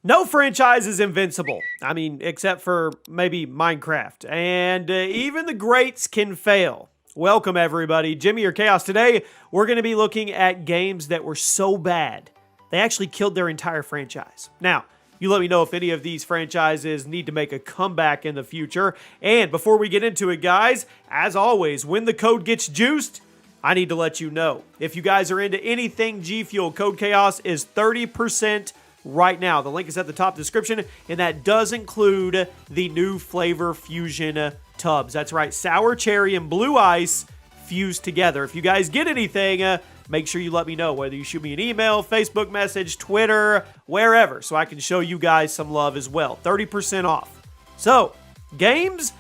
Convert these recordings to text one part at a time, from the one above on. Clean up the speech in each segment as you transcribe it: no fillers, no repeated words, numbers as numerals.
No franchise is invincible. I mean, except for maybe Minecraft. And even the greats can fail. Welcome, everybody. Jimmy or Chaos. Today, we're going to be looking at games that were so bad, they actually killed their entire franchise. Now, you let me know if any of these franchises need to make a comeback in the future. And before we get into it, guys, as always, when the code gets juiced, I need to let you know. If you guys are into anything G Fuel, Code Chaos is 30% right now. The link is at the top of the description, and that does include the new flavor fusion tubs. That's right, sour cherry and blue ice fused together. If you guys get anything, make sure you let me know, whether you shoot me an email, Facebook message, Twitter, wherever, so I can show you guys some love as well. 30% off. So, games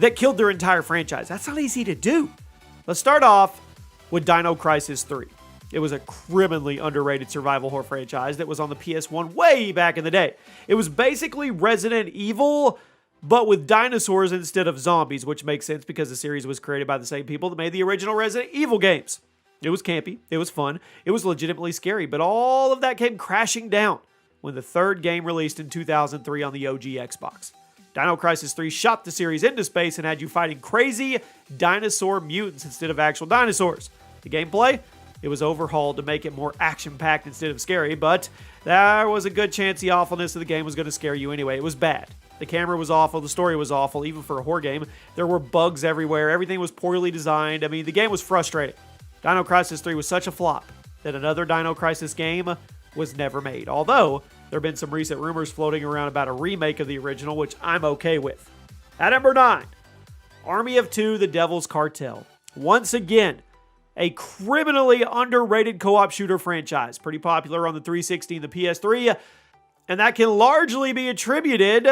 that killed their entire franchise. That's not easy to do. Let's start off with Dino Crisis 3. It was a criminally underrated survival horror franchise that was on the PS1 way back in the day. It was basically Resident Evil, but with dinosaurs instead of zombies, which makes sense because the series was created by the same people that made the original Resident Evil games. It was campy, it was fun, it was legitimately scary, but all of that came crashing down when the third game released in 2003 on the OG Xbox. Dino Crisis 3 shot the series into space and had you fighting crazy dinosaur mutants instead of actual dinosaurs. The gameplay? It was overhauled to make it more action-packed instead of scary, but there was a good chance the awfulness of the game was going to scare you anyway. It was bad. The camera was awful, the story was awful, even for a horror game. There were bugs everywhere, everything was poorly designed. I mean, the game was frustrating. Dino Crisis 3 was such a flop that another Dino Crisis game was never made. Although, there have been some recent rumors floating around about a remake of the original, which I'm okay with. At number 9, Army of Two, The Devil's Cartel. Once again, a criminally underrated co-op shooter franchise. Pretty popular on the 360 and the PS3, and that can largely be attributed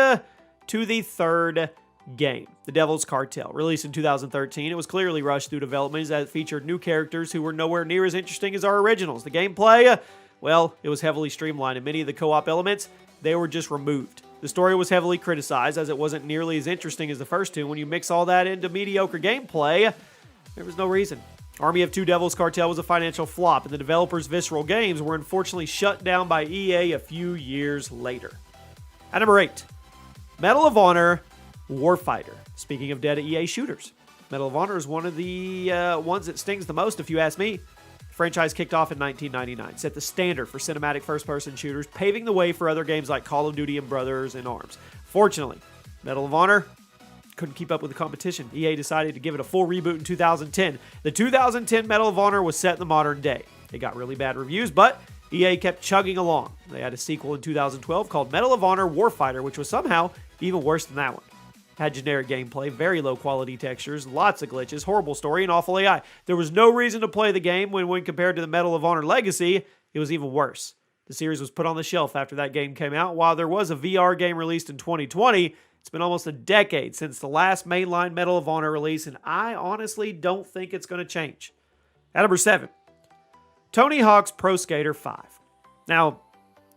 to the third game, The Devil's Cartel. Released in 2013, it was clearly rushed through development as it featured new characters who were nowhere near as interesting as our originals. The gameplay, well, it was heavily streamlined, and many of the co-op elements, they were just removed. The story was heavily criticized as it wasn't nearly as interesting as the first two. When you mix all that into mediocre gameplay, there was no reason. Army of Two Devil's Cartel was a financial flop, and the developers' Visceral Games were unfortunately shut down by EA a few years later. At number 8, Medal of Honor Warfighter. Speaking of dead EA shooters, Medal of Honor is one of the ones that stings the most, if you ask me. The franchise kicked off in 1999, set the standard for cinematic first-person shooters, paving the way for other games like Call of Duty and Brothers in Arms. Fortunately, Medal of Honor couldn't keep up with the competition. EA decided to give it a full reboot in 2010. The 2010 Medal of Honor was set in the modern day. It got really bad reviews, but EA kept chugging along. They had a sequel in 2012 called Medal of Honor Warfighter, which was somehow even worse than that one. Had generic gameplay, very low quality textures, lots of glitches, horrible story, and awful AI. There was no reason to play the game when compared to the Medal of Honor Legacy, it was even worse. The series was put on the shelf after that game came out. While there was a VR game released in 2020, it's been almost a decade since the last mainline Medal of Honor release, and I honestly don't think it's going to change. At number 7, Tony Hawk's Pro Skater 5. Now,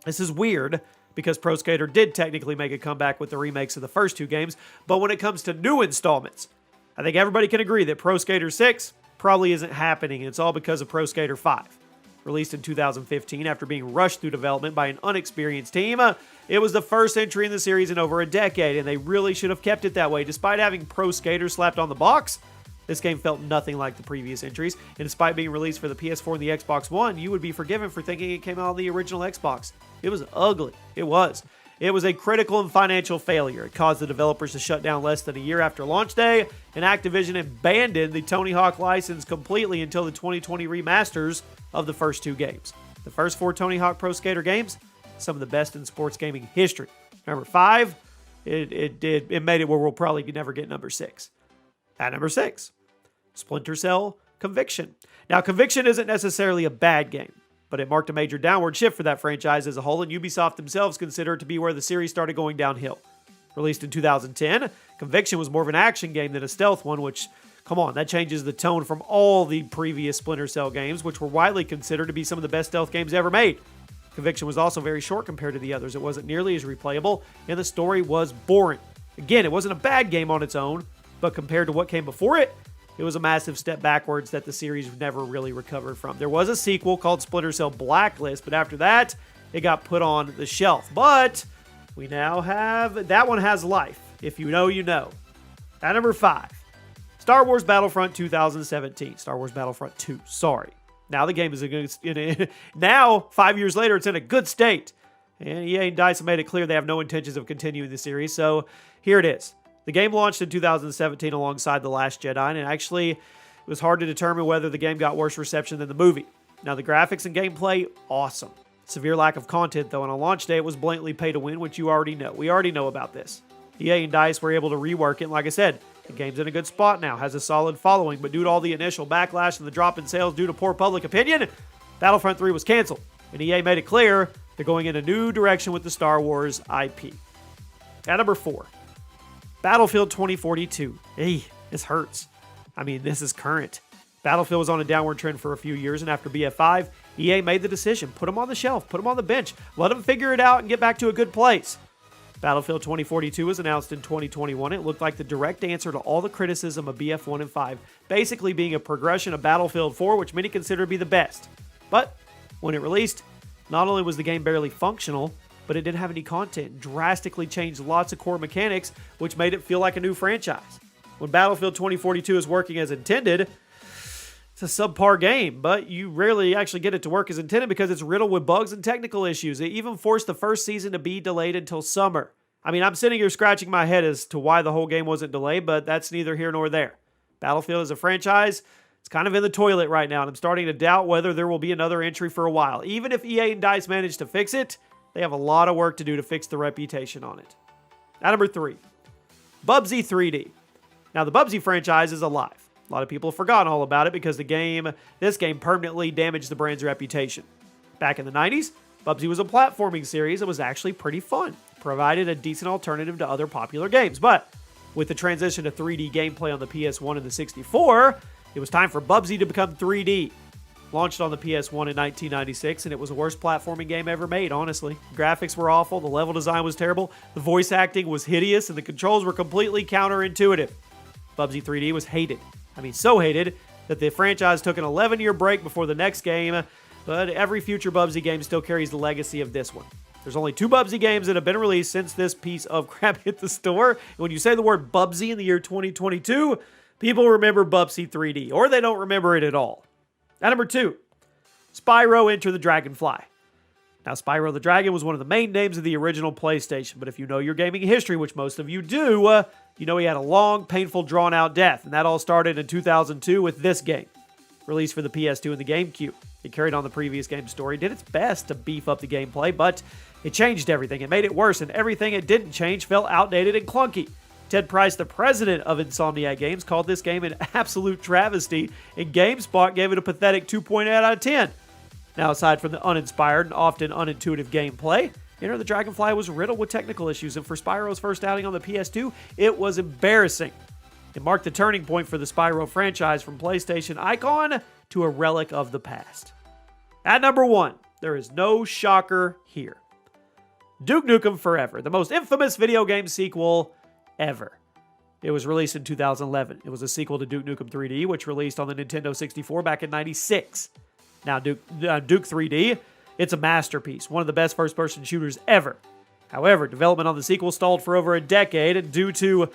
this is weird because Pro Skater did technically make a comeback with the remakes of the first two games, but when it comes to new installments, I think everybody can agree that Pro Skater 6 probably isn't happening, and it's all because of Pro Skater 5. Released in 2015 after being rushed through development by an unexperienced team, it was the first entry in the series in over a decade, and they really should have kept it that way. Despite having Pro Skater slapped on the box, this game felt nothing like the previous entries, and despite being released for the PS4 and the Xbox One, you would be forgiven for thinking it came out on the original Xbox. It was ugly. It was. It was a critical and financial failure. It caused the developers to shut down less than a year after launch day, and Activision abandoned the Tony Hawk license completely until the 2020 remasters of the first two games. The first 4 Tony Hawk Pro Skater games, some of the best in sports gaming history. Number 5, it made it where we'll probably never get number 6. At number 6, Splinter Cell Conviction. Now, Conviction isn't necessarily a bad game, but it marked a major downward shift for that franchise as a whole, and Ubisoft themselves consider it to be where the series started going downhill. Released in 2010, Conviction was more of an action game than a stealth one, which, come on, that changes the tone from all the previous Splinter Cell games, which were widely considered to be some of the best stealth games ever made. Conviction was also very short compared to the others. It wasn't nearly as replayable, and the story was boring. Again, it wasn't a bad game on its own, but compared to what came before it, it was a massive step backwards that the series never really recovered from. There was a sequel called Splinter Cell Blacklist, but after that, it got put on the shelf. But We now have, that one has life. If you know, you know. At number 5, Star Wars Battlefront 2017. Star Wars Battlefront 2, sorry. Now the game is now, 5 years later, it's in a good state. And EA and DICE have made it clear they have no intentions of continuing the series, so here it is. The game launched in 2017 alongside The Last Jedi, and actually, it was hard to determine whether the game got worse reception than the movie. Now, the graphics and gameplay, awesome. Severe lack of content, though, and on launch day, it was blatantly pay to win, which you already know. We already know about this. EA and DICE were able to rework it, and like I said, the game's in a good spot now, has a solid following, but due to all the initial backlash and the drop in sales due to poor public opinion, Battlefront 3 was canceled, and EA made it clear they're going in a new direction with the Star Wars IP. At number 4, Battlefield 2042. Hey, this hurts. I mean, this is current. Battlefield was on a downward trend for a few years, and after BF5, EA made the decision. Put them on the shelf, put them on the bench, let them figure it out and get back to a good place. Battlefield 2042 was announced in 2021. It looked like the direct answer to all the criticism of BF1 and 5, basically being a progression of Battlefield 4, which many consider to be the best. But when it released, not only was the game barely functional, but it didn't have any content, drastically changed lots of core mechanics, which made it feel like a new franchise. When Battlefield 2042 is working as intended, it's a subpar game, but you rarely actually get it to work as intended because it's riddled with bugs and technical issues. It even forced the first season to be delayed until summer. I mean, I'm sitting here scratching my head as to why the whole game wasn't delayed, but that's neither here nor there. Battlefield as a franchise, it's kind of in the toilet right now, and I'm starting to doubt whether there will be another entry for a while. Even if EA and DICE manage to fix it, they have a lot of work to do to fix the reputation on it. At number 3, BUBSY 3D. Now, the BUBSY franchise is alive. A lot of people have forgotten all about it because this game permanently damaged the brand's reputation. Back in the 90s, BUBSY was a platforming series that was actually pretty fun. Provided a decent alternative to other popular games. But with the transition to 3D gameplay on the PS1 and the 64, it was time for BUBSY to become 3D. Launched on the PS1 in 1996, and it was the worst platforming game ever made, honestly. The graphics were awful, the level design was terrible, the voice acting was hideous, and the controls were completely counterintuitive. BUBSY 3D was hated. I mean, so hated that the franchise took an 11-year break before the next game, but every future BUBSY game still carries the legacy of this one. There's only 2 BUBSY games that have been released since this piece of crap hit the store. And when you say the word BUBSY in the year 2022, people remember BUBSY 3D, or they don't remember it at all. At number 2, SPYRO Enter the Dragonfly. Now, Spyro the Dragon was one of the main names of the original PlayStation, but if you know your gaming history, which most of you do, you know he had a long, painful, drawn-out death, and that all started in 2002 with this game, released for the PS2 and the GameCube. It carried on the previous game's story, did its best to beef up the gameplay, but it changed everything. It made it worse, and everything it didn't change felt outdated and clunky. Ted Price, the president of Insomniac Games, called this game an absolute travesty, and GameSpot gave it a pathetic 2.8 out of 10. Now, aside from the uninspired and often unintuitive gameplay, Enter the Dragonfly was riddled with technical issues, and for Spyro's first outing on the PS2, it was embarrassing. It marked the turning point for the Spyro franchise from PlayStation icon to a relic of the past. At number 1, there is no shocker here. Duke Nukem Forever, the most infamous video game sequel ever. It was released in 2011. It was a sequel to Duke Nukem 3D, which released on the Nintendo 64 back in '96. Now, Duke 3D, it's a masterpiece, one of the best first-person shooters ever. However, development on the sequel stalled for over a decade, and due to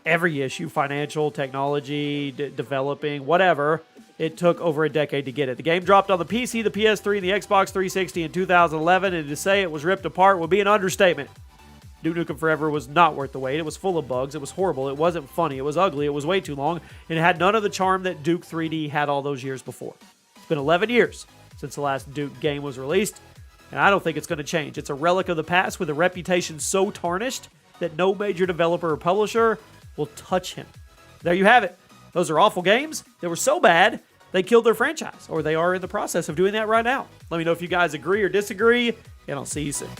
every issue, financial, technology, developing, whatever, it took over a decade to get it. The game dropped on the PC, the PS3, and the Xbox 360 in 2011, and to say it was ripped apart would be an understatement. Duke Nukem Forever was not worth the wait. It was full of bugs. It was horrible. It wasn't funny. It was ugly. It was way too long, and it had none of the charm that Duke 3D had all those years before. It's been 11 years since the last Duke game was released, and I don't think it's going to change. It's a relic of the past with a reputation so tarnished that no major developer or publisher will touch him. There you have it. Those are awful games. They were so bad, they killed their franchise, or they are in the process of doing that right now. Let me know if you guys agree or disagree, and I'll see you soon.